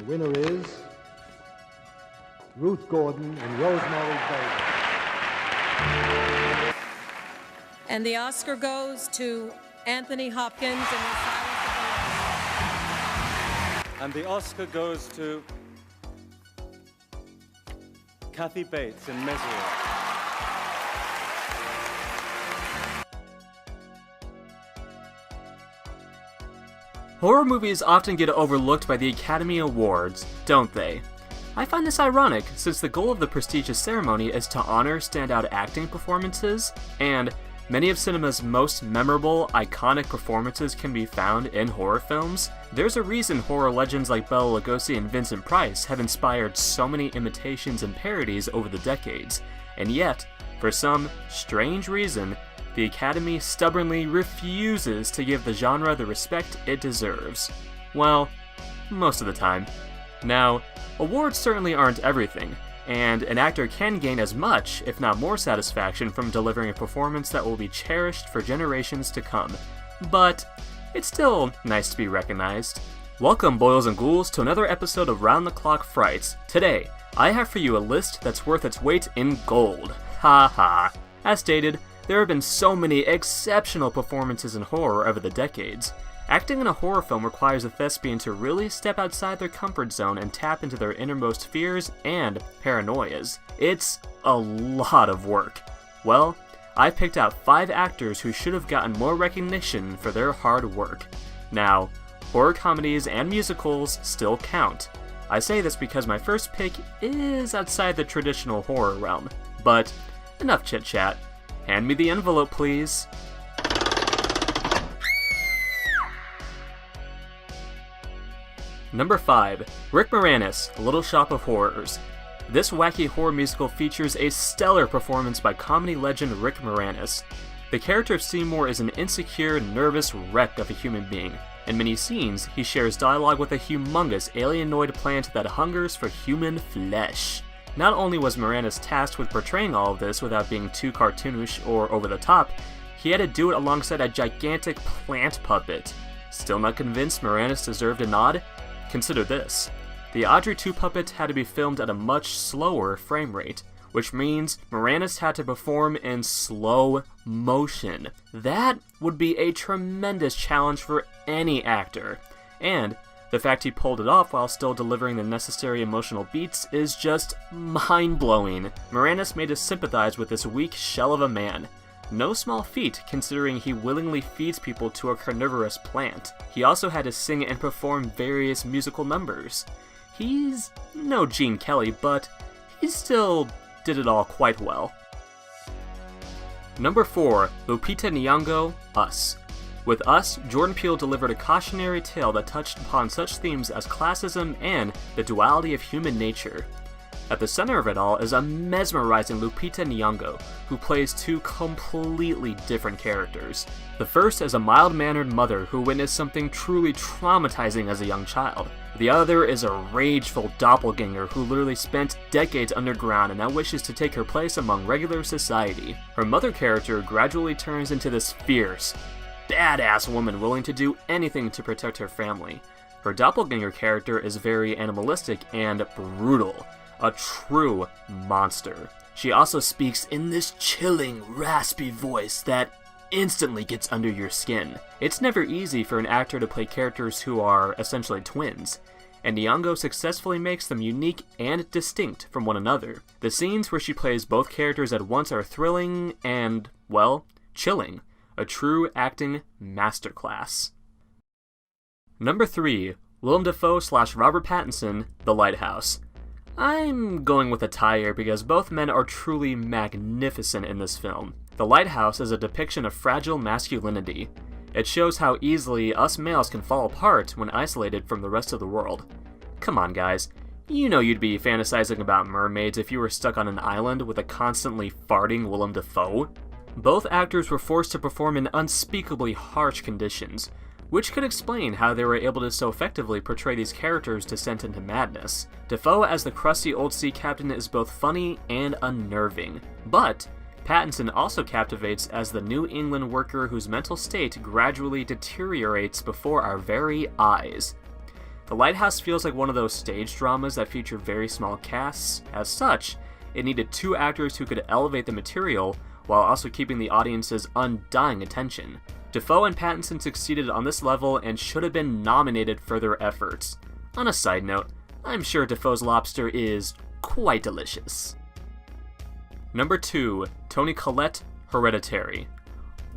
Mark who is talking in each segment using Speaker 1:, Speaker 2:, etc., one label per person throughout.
Speaker 1: The winner is Ruth Gordon in Rosemary Baby.
Speaker 2: And the Oscar goes to Anthony Hopkins in The Silence of the Lambs.
Speaker 3: And the Oscar goes to Kathy Bates in Misery.
Speaker 4: Horror movies often get overlooked by the Academy Awards, don't they? I find this ironic, since the goal of the prestigious ceremony is to honor standout acting performances, and many of cinema's most memorable, iconic performances can be found in horror films. There's a reason horror legends like Bela Lugosi and Vincent Price have inspired so many imitations and parodies over the decades, and yet, for some strange reason, the Academy stubbornly refuses to give the genre the respect it deserves. Well, most of the time. Now, awards certainly aren't everything, and an actor can gain as much, if not more satisfaction from delivering a performance that will be cherished for generations to come. But it's still nice to be recognized. Welcome, boils and ghouls, to another episode of Round the Clock Frights. Today, I have for you a list that's worth its weight in gold. Ha ha. As stated, there have been so many exceptional performances in horror over the decades. Acting in a horror film requires a thespian to really step outside their comfort zone and tap into their innermost fears and paranoias. It's a lot of work. Well, I picked out 5 actors who should have gotten more recognition for their hard work. Now, horror comedies and musicals still count. I say this because my first pick is outside the traditional horror realm. But enough chit-chat. Hand me the envelope, please. Number 5. Rick Moranis, Little Shop of Horrors. This wacky horror musical features a stellar performance by comedy legend Rick Moranis. The character of Seymour is an insecure, nervous wreck of a human being. In many scenes, he shares dialogue with a humongous alienoid plant that hungers for human flesh. Not only was Moranis tasked with portraying all of this without being too cartoonish or over the top, he had to do it alongside a gigantic plant puppet. Still not convinced Moranis deserved a nod? Consider this. The Audrey 2 puppet had to be filmed at a much slower frame rate, which means Moranis had to perform in slow motion. That would be a tremendous challenge for any actor, and the fact he pulled it off while still delivering the necessary emotional beats is just mind-blowing. Moranis made us sympathize with this weak shell of a man. No small feat, considering he willingly feeds people to a carnivorous plant. He also had to sing and perform various musical numbers. He's no Gene Kelly, but he still did it all quite well. Number 4. Lupita Nyongo, Us. With Us, Jordan Peele delivered a cautionary tale that touched upon such themes as classism and the duality of human nature. At the center of it all is a mesmerizing Lupita Nyongo, who plays 2 completely different characters. The first is a mild-mannered mother who witnessed something truly traumatizing as a young child. The other is a rageful doppelganger who literally spent decades underground and now wishes to take her place among regular society. Her mother character gradually turns into this fierce, badass woman willing to do anything to protect her family. Her doppelganger character is very animalistic and brutal, a true monster. She also speaks in this chilling, raspy voice that instantly gets under your skin. It's never easy for an actor to play characters who are essentially twins, and Nyongo successfully makes them unique and distinct from one another. The scenes where she plays both characters at once are thrilling and, well, chilling. A true acting masterclass. Number 3. Willem Dafoe / Robert Pattinson, The Lighthouse. I'm going with a tie here because both men are truly magnificent in this film. The Lighthouse is a depiction of fragile masculinity. It shows how easily us males can fall apart when isolated from the rest of the world. Come on, guys. You know you'd be fantasizing about mermaids if you were stuck on an island with a constantly farting Willem Dafoe. Both actors were forced to perform in unspeakably harsh conditions, which could explain how they were able to so effectively portray these characters' descent into madness. Dafoe as the crusty old sea captain is both funny and unnerving, but Pattinson also captivates as the New England worker whose mental state gradually deteriorates before our very eyes. The Lighthouse feels like one of those stage dramas that feature very small casts. As such, it needed two actors who could elevate the material while also keeping the audience's undying attention. Dafoe and Pattinson succeeded on this level and should have been nominated for their efforts. On a side note, I'm sure Dafoe's lobster is quite delicious. Number 2, Toni Collette, Hereditary.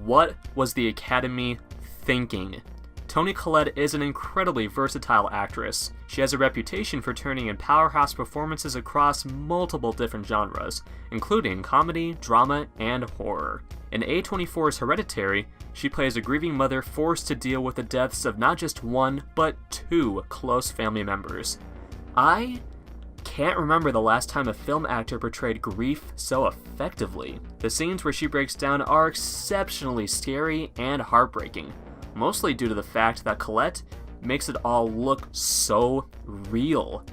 Speaker 4: What was the Academy thinking? Toni Collette is an incredibly versatile actress. She has a reputation for turning in powerhouse performances across multiple different genres, including comedy, drama, and horror. In A24's Hereditary, she plays a grieving mother forced to deal with the deaths of not just one, but two close family members. I can't remember the last time a film actor portrayed grief so effectively. The scenes where she breaks down are exceptionally scary and heartbreaking, mostly due to the fact that Collette makes it all look so real.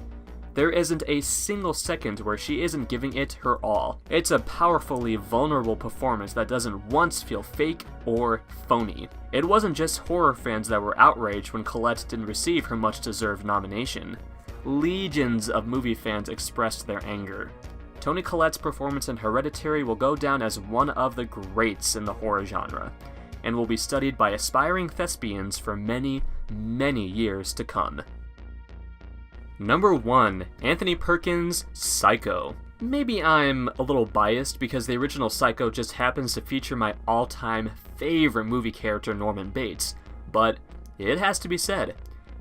Speaker 4: There isn't a single second where she isn't giving it her all. It's a powerfully vulnerable performance that doesn't once feel fake or phony. It wasn't just horror fans that were outraged when Collette didn't receive her much-deserved nomination. Legions of movie fans expressed their anger. Toni Collette's performance in Hereditary will go down as one of the greats in the horror genre, and will be studied by aspiring thespians for many, many years to come. Number 1, Anthony Perkins' Psycho. Maybe I'm a little biased because the original Psycho just happens to feature my all-time favorite movie character Norman Bates, but it has to be said,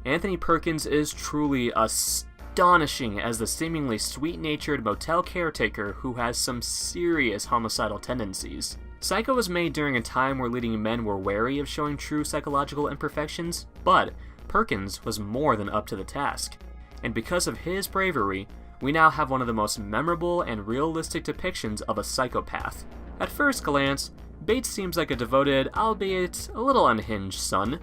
Speaker 4: Anthony Perkins is truly astonishing as the seemingly sweet-natured motel caretaker who has some serious homicidal tendencies. Psycho was made during a time where leading men were wary of showing true psychological imperfections, but Perkins was more than up to the task. And because of his bravery, we now have one of the most memorable and realistic depictions of a psychopath. At first glance, Bates seems like a devoted, albeit a little unhinged son.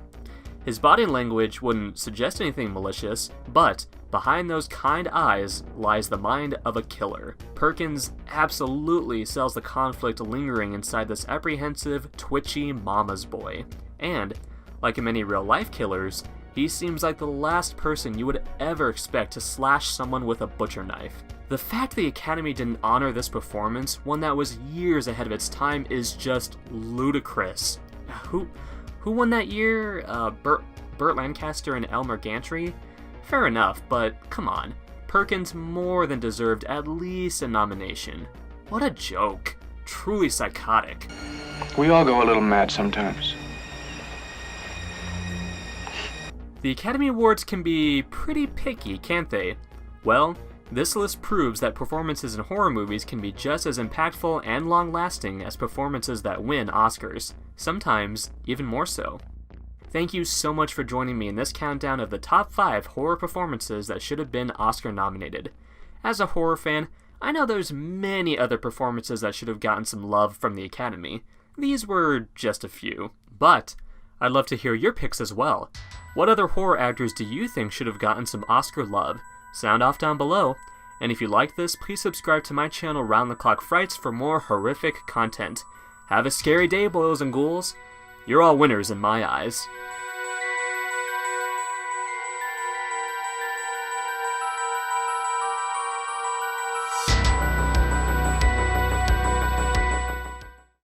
Speaker 4: His body language wouldn't suggest anything malicious, but behind those kind eyes lies the mind of a killer. Perkins absolutely sells the conflict lingering inside this apprehensive, twitchy mama's boy. And, like in many real-life killers, he seems like the last person you would ever expect to slash someone with a butcher knife. The fact the Academy didn't honor this performance, one that was years ahead of its time, is just ludicrous. Who won that year? Burt Lancaster and Elmer Gantry? Fair enough, but come on. Perkins more than deserved at least a nomination. What a joke. Truly psychotic.
Speaker 5: We all go a little mad sometimes.
Speaker 4: The Academy Awards can be pretty picky, can't they? Well, this list proves that performances in horror movies can be just as impactful and long-lasting as performances that win Oscars, sometimes even more so. Thank you so much for joining me in this countdown of the top 5 horror performances that should have been Oscar nominated. As a horror fan, I know there's many other performances that should have gotten some love from the Academy. These were just a few, but I'd love to hear your picks as well. What other horror actors do you think should have gotten some Oscar love? Sound off down below. And if you like this, please subscribe to my channel Round the Clock Frights for more horrific content. Have a scary day, boils and ghouls. You're all winners in my eyes.